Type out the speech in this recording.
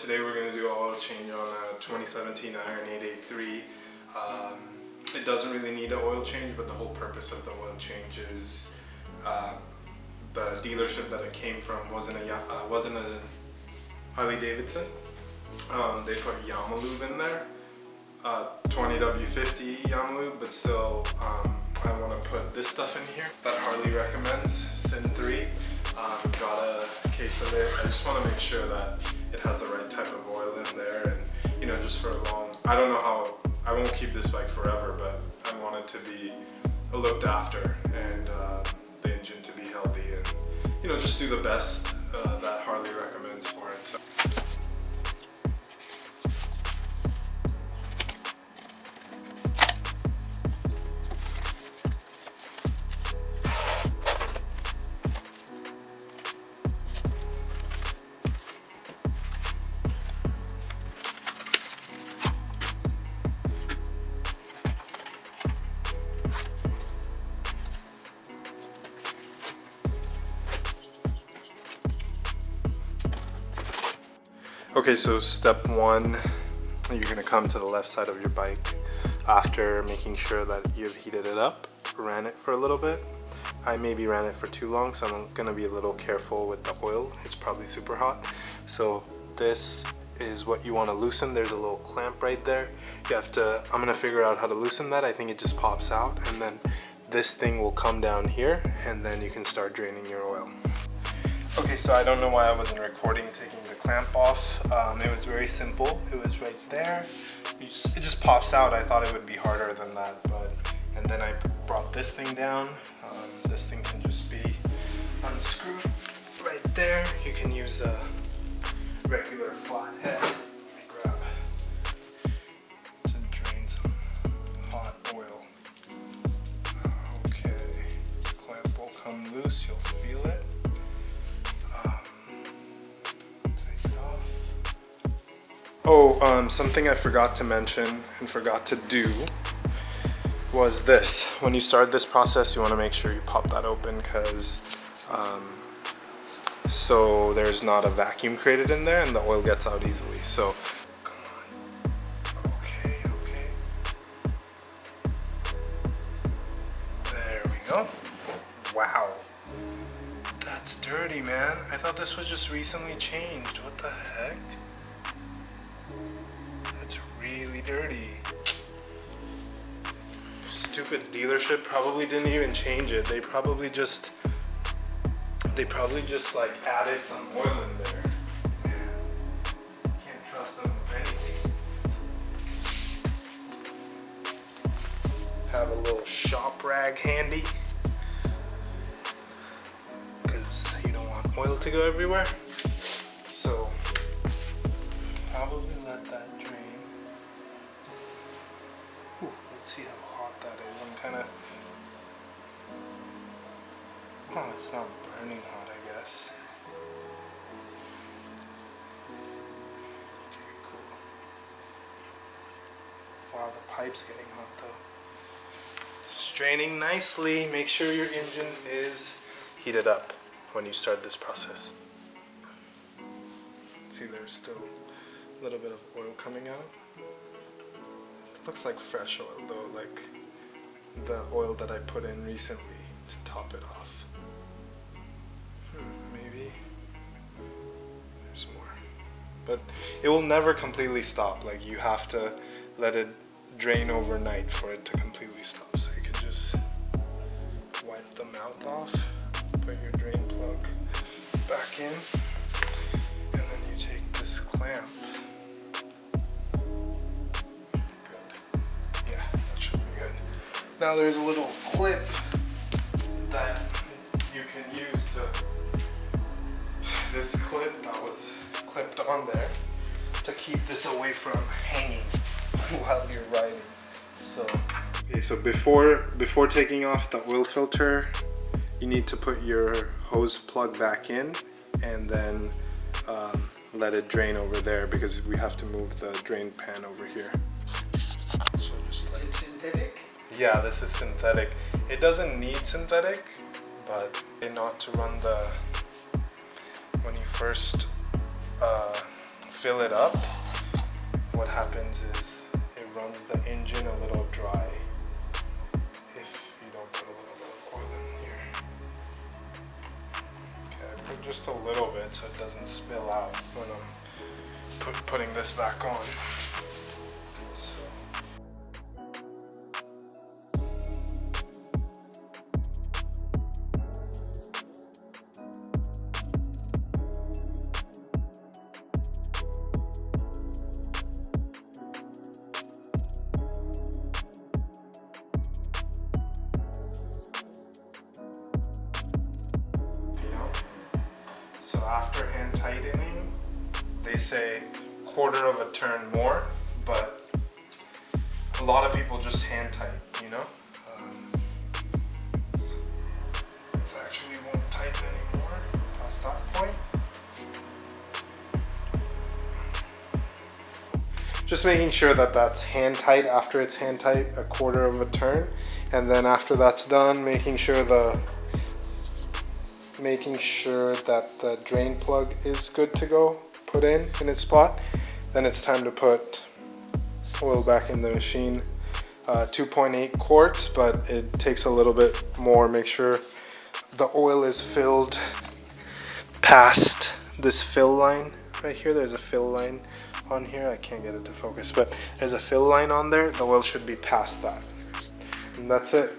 today we're going to do an oil change on a 2017 Iron 883. It doesn't really need an oil change, but the whole purpose of the oil change is the dealership that it came from wasn't a Harley Davidson. They put Yamalube in there, 20W50 Yamalube, but still I want to put this stuff in here that Harley recommends, Sin 3. Got a case of it. I just want to make sure that it has the right type of oil in there, and you know, just for a long, I don't know how, I won't keep this bike forever, but I want it to be looked after and the engine to be healthy, and you know, just do the best that Harley recommends for it. So. Okay, so step one, you're gonna come to the left side of your bike after making sure that you've heated it up, ran it for a little bit. I maybe ran it for too long, so I'm gonna be a little careful with the oil. It's probably super hot. So this is what you wanna loosen. There's a little clamp right there. You have to, I'm gonna figure out how to loosen that. I think it just pops out, and then this thing will come down here, and then you can start draining your oil. Okay, so I don't know why I wasn't recording taking the clamp off. It was very simple. It was right there. It just pops out. I thought it would be harder than that, and then I brought this thing down. This thing can just be unscrewed right there. You can use a regular flat head. Let me grab to drain some hot oil. Okay, clamp will come loose. You'll feel it. Oh, something I forgot to mention and forgot to do was this. When you start this process, you want to make sure you pop that open, because so there's not a vacuum created in there and the oil gets out easily. So come on. Okay. There we go. Wow. That's dirty, man. I thought this was just recently changed. What the heck? That's really dirty. Stupid dealership probably didn't even change it. They probably just like added some oil in there. Man, can't trust them with anything. Have a little shop rag handy, because you don't want oil to go everywhere. So probably let that drain. Ooh, let's see how hot that is. I'm kind of, oh, it's not burning hot, I guess. Okay, cool. Wow, the pipe's getting hot though. It's draining nicely. Make sure your engine is heated up when you start this process. See, there's still a little bit of oil coming out. It looks like fresh oil though, like the oil that I put in recently to top it off. Maybe there's more, but it will never completely stop. Like, you have to let it drain overnight for it to completely stop. So you can just wipe the mouth off, put your drain plug back in, and then you take this clamp. Now there's a little clip that you can use to, this clip that was clipped on there to keep this away from hanging while you're riding. So, okay, so before taking off the oil filter, you need to put your hose plug back in and then let it drain over there, because we have to move the drain pan over here. So just like, is it synthetic? Yeah, this is synthetic. It doesn't need synthetic, but not to run the, when you first fill it up, what happens is it runs the engine a little dry if you don't put a little bit of oil in here. Okay, I put just a little bit so it doesn't spill out when I'm putting this back on. So. So after hand tightening, they say quarter of a turn more, but a lot of people just hand tighten, you know? So it actually won't tighten anymore past that point. Just making sure that that's hand tight after it's hand tight, a quarter of a turn. And then after that's done, making sure that the drain plug is good to go, put in its spot. Then it's time to put oil back in the machine. 2.8 quarts, but it takes a little bit more. Make sure the oil is filled past this fill line right here. There's a fill line on here. I can't get it to focus, but there's a fill line on there. The oil should be past that. And that's it.